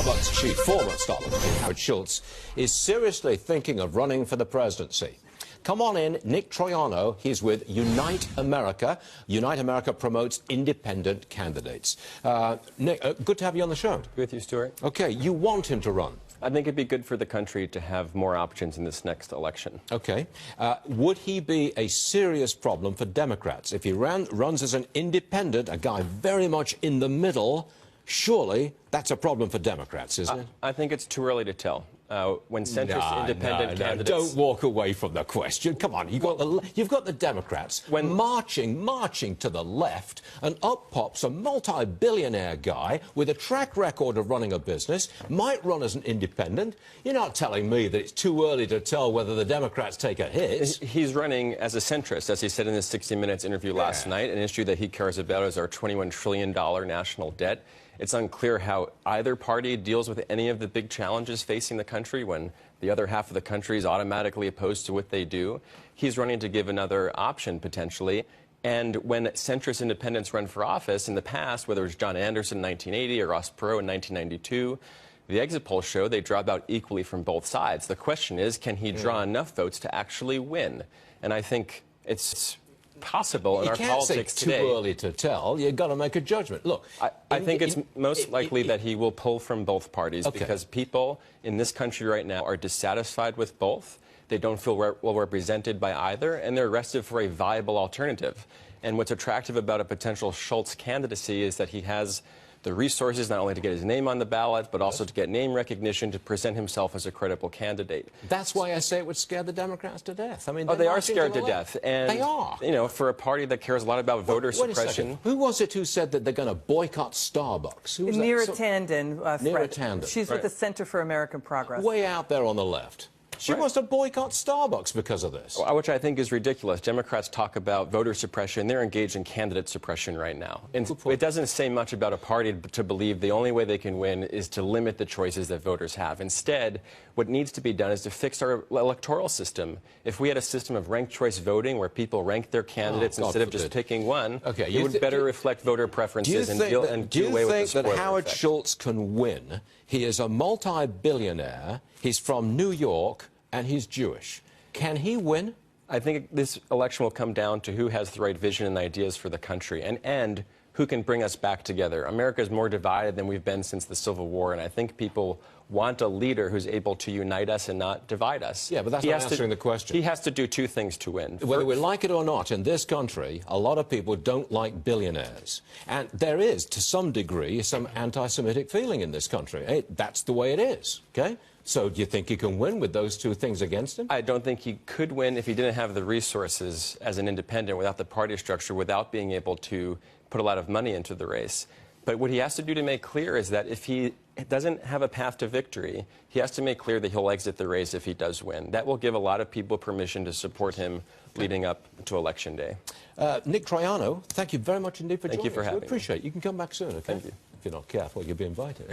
Starbucks chief, former Starbucks chief, Howard Schultz, is seriously thinking of running for the presidency. Come on in, Nick Troiano. He's with Unite America. Unite America promotes independent candidates. Nick, good to have you on the show. Good with you, Stuart. Okay, you want him to run? I think it'd be good for the country to have more options in this next election. Okay. Would he be a serious problem for Democrats? If he runs as an independent, a guy very much in the middle, surely that's a problem for Democrats, isn't it? I think it's too early to tell. When centrist independent candidates... Don't walk away from the question. Come on, you've got the Democrats marching to the left, and up pops a multi-billionaire guy with a track record of running a business, might run as an independent. You're not telling me that it's too early to tell whether the Democrats take a hit. He's running as a centrist, as he said in his 60 Minutes interview last night. An issue that he cares about is our $21 trillion national debt. It's unclear how either party deals with any of the big challenges facing the country when the other half of the country is automatically opposed to what they do. He's running to give another option, potentially. And when centrist independents run for office in the past, whether it was John Anderson in 1980 or Ross Perot in 1992, the exit polls show they drop out equally from both sides. The question is, can he draw enough votes to actually win? And I think it's possible in our politics today. You can't say too early to tell. You've got to make a judgment. Look, I think it's most likely that he will pull from both parties because people in this country right now are dissatisfied with both. They don't feel well represented by either, and they're restive for a viable alternative. And what's attractive about a potential Schultz candidacy is that he has the resources not only to get his name on the ballot, but also to get name recognition to present himself as a credible candidate. That's why I say it would scare the Democrats to death. I mean, they are scared to death. And, they are. You know, for a party that cares a lot about voter suppression. Who was it who said that they're going to boycott Starbucks? Who was Neera that? Tanden. Tanden. She's with the Center for American Progress. Way out there on the left. She wants to boycott Starbucks because of this. Which I think is ridiculous. Democrats talk about voter suppression. They're engaged in candidate suppression right now. And it doesn't say much about a party to believe the only way they can win is to limit the choices that voters have. Instead, what needs to be done is to fix our electoral system. If we had a system of ranked choice voting where people rank their candidates instead of just picking one, it would better reflect voter preferences and do away with the spoiler effect. Do you think that Howard Schultz can win? He is a multi-billionaire. He's from New York, and he's Jewish. Can he win? I think this election will come down to who has the right vision and ideas for the country, and who can bring us back together. America is more divided than we've been since the Civil War, and I think people want a leader who's able to unite us and not divide us. Yeah, but that's not answering the question. He has to do two things to win. Whether we like it or not, in this country, a lot of people don't like billionaires. And there is, to some degree, some anti-Semitic feeling in this country. That's the way it is, okay? So do you think he can win with those two things against him? I don't think he could win if he didn't have the resources as an independent, without the party structure, without being able to put a lot of money into the race. But what he has to do to make clear is that if he doesn't have a path to victory, he has to make clear that he'll exit the race if he does win. That will give a lot of people permission to support him leading up to Election Day. Nick Troiano, thank you very much indeed for joining us. Thank you for having me. We appreciate it. You can come back soon, okay? Thank you. If you're not careful, you'll be invited.